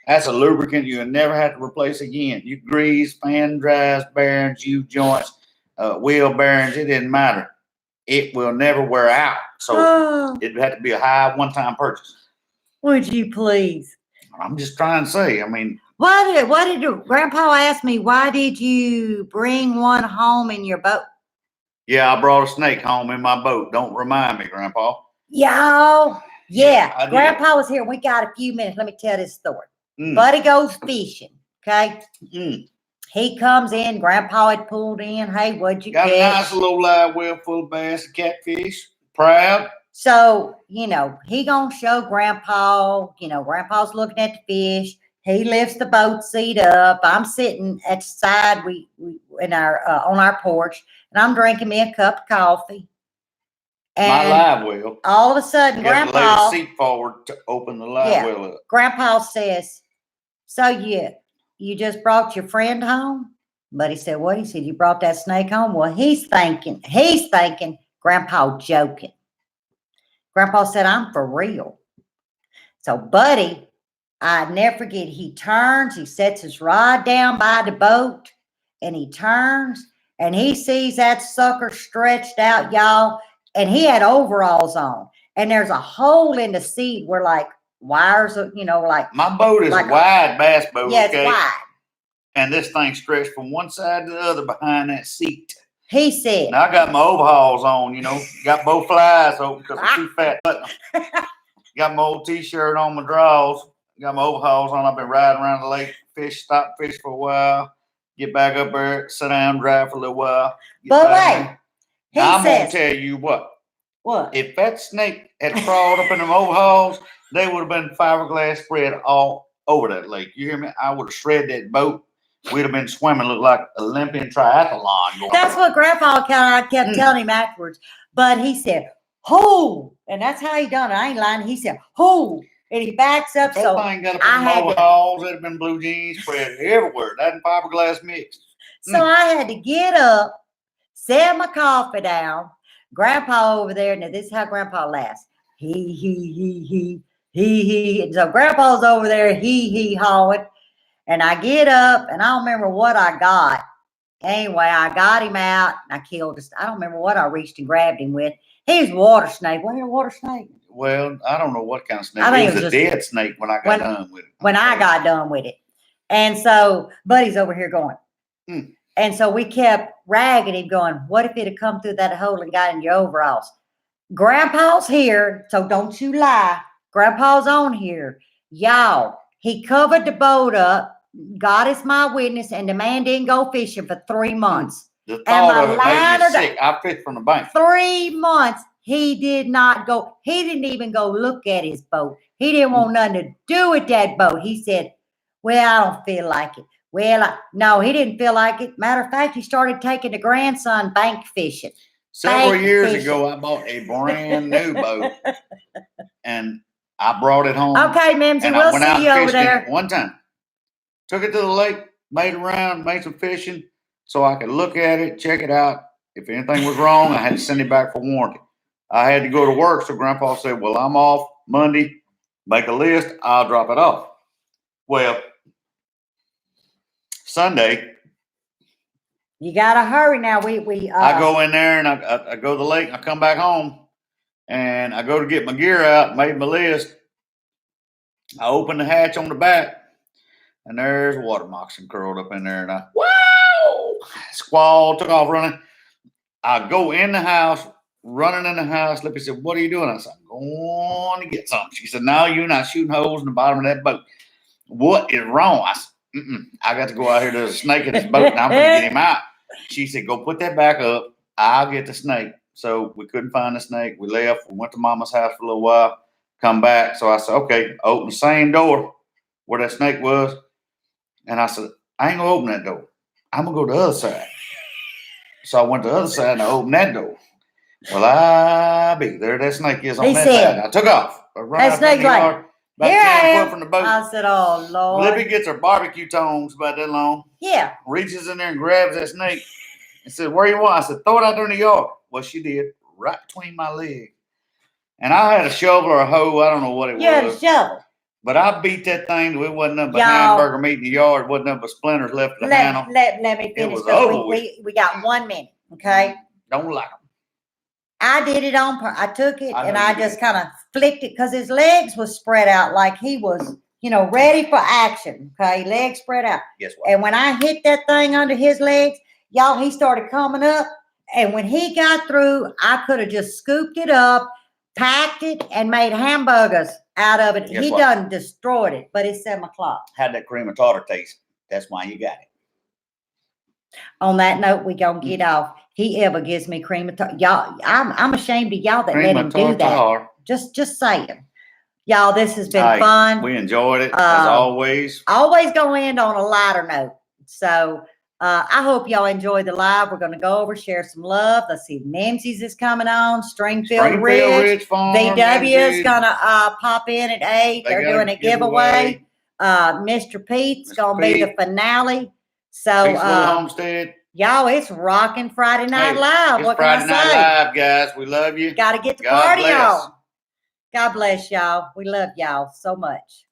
that's a lubricant you'll never have to replace again. You grease, fan drives, bearings, U-joints, wheel bearings, it didn't matter. It will never wear out. So it'd have to be a high one-time purchase. Would you please? I'm just trying to say, what did Grandpa ask me, why did you bring one home in your boat? Yeah, I brought a snake home in my boat. Don't remind me, Grandpa. Y'all, yeah. Grandpa was here. We got a few minutes. Let me tell this story. Buddy goes fishing, okay? He comes in. Grandpa had pulled in. Hey, what'd you got catch? Got a nice little live well full of bass and catfish. Proud. So, he gonna show Grandpa, Grandpa's looking at the fish. He lifts the boat seat up. I'm sitting at the side we in our on our porch, and I'm drinking me a cup of coffee. My And live well. all of a sudden, You have to lay the Grandpa, seat forward to open the live Yeah. well up. Grandpa says, "So you just brought your friend home?" But he said, "What?" He said, "You brought that snake home." Well, he's thinking Grandpa joking. Grandpa said, "I'm for real." So, Buddy, I never forget, he turns, he sets his rod down by the boat, and he turns, and he sees that sucker stretched out, y'all, and he had overalls on. And there's a hole in the seat where like wires, like, My boat is Like a a- wide bass boat, yeah, it's okay? wide. And this thing stretched from one side to the other behind that seat. He said, Now I got my overalls on, got both flies open because I'm too fat. Got my old t-shirt on, my drawers, got my overalls on. I've been riding around the lake, stop fish for a while, get back up there, sit down, drive for a little while. but back wait, in. he Now, I'm gonna says, tell you what. what? If that snake had crawled up in them overalls, they would have been fiberglass spread all over that lake. You hear me? I would have shredded that boat. We'd have been swimming, look like Olympian triathlon going That's on. what Grandpa kept telling him afterwards. But he said, "Who?" And that's how he done it. I ain't lying. He said, "Who?" And he backs up. That So thing got up I in had them to- overalls. That'd have been blue jeans spread everywhere. That and fiberglass mixed. I had to get up, set my coffee down. Grandpa over there. Now this is how Grandpa laughs. He. And so Grandpa's over there. He hawing. And I get up, and I don't remember what I got. Anyway, I got him out, and I killed us. I don't remember what I reached and grabbed him with. He was a water snake. Wasn't it a water snake? Well, I don't know what kind of snake. I think It was it a was dead snake when I got done with it. When I got done with it. And so Buddy's over here going. And so we kept ragging him, going, "What if it had come through that hole and got in your overalls?" Grandpa's here, so don't you lie. Grandpa's on here. Y'all, he covered the boat up. God is my witness, and the man didn't go fishing for 3 months. The thought of it made line me of the- sick. I fished from the bank. 3 months. He did not go. He didn't even go look at his boat. He didn't want nothing to do with that boat. He said, "Well, I don't feel like it." Well, no, he didn't feel like it. Matter of fact, he started taking the grandson bank fishing. Several Bank years fishing. ago, I bought a brand new boat, and I brought it home. Okay, Mimsy, and we'll I went out see you and over fished in there. it one time. Took it to the lake, made around, made some fishing, so I could look at it, check it out. If anything was wrong, I had to send it back for warranty. I had to go to work, so Grandpa said, "Well, I'm off Monday. Make a list. I'll drop it off." Well, Sunday, You gotta hurry now. I go in there and I go to the lake. And I come back home, and I go to get my gear out. Made my list. I open the hatch on the back, and there's a water moccasin curled up in there. And I squall, took off running. I go in the house, running in the house. Lippy said, "What are you doing?" I said, "I'm going to get something." She said, "No, you're not shooting holes in the bottom of that boat. What is wrong?" I said, "I got to go out here. There's a snake in this boat, and I'm going to get him out." She said, "Go put that back up. I'll get the snake." So we couldn't find the snake. We left. We went to Mama's house for a little while. Come back. So I said, "Okay, open the same door where that snake was." And I said, "I ain't going to open that door. I'm going to go to the other side." So I went to the other side and I opened that door. Well, there that snake is on He that said, side. I took off. I run that out snake's in the like, yard, about "Here I 10 am." foot from the boat. I said, "Oh, Lord." Libby gets her barbecue tongs about that long, Yeah. reaches in there and grabs that snake and said, "Where you want?" I said, "Throw it out there in the yard." Well, she did, right between my legs. And I had a shovel or a hoe. I don't know what it You had a was. shovel. But I beat that thing. It wasn't nothing but Y'all- hamburger meat in the yard. It wasn't nothing but splinters left of the handle. Let me finish. was 'Cause over we got 1 minute, okay? Don't like them. I did it on I took it I know and you I did. just kind of flicked it because his legs was spread out like he was, ready for action. Okay, legs spread out. Guess what? And when I hit that thing under his legs, y'all, he started coming up. And when he got through, I could have just scooped it up, packed it, and made hamburgers out of it. Guess He what? done destroyed it, but it's 7:00. Had that cream of tartar taste. That's why you got it. On that note, we gonna get off. He ever gives me cream of tartar. Y'all, I'm ashamed of y'all that Cream let him of do that. tartar. Just saying. Y'all, this has been Hey, fun. We enjoyed it as always. Always gonna end on a lighter note. So I hope y'all enjoyed the live. We're gonna go over, share some love. Let's see, Memsey's is coming on, Stringfield Ridge. Farm, VW is Memphis. gonna pop in at 8. They They're got doing a giveaway. Mr. Pete's Mr. gonna be the Pete. finale. So Peace, Little Homestead. y'all, it's rocking Friday Night Hey, Live. It's What Friday can I Night say? Live, guys. We love you. Gotta get the God party bless. on. God bless y'all. We love y'all so much.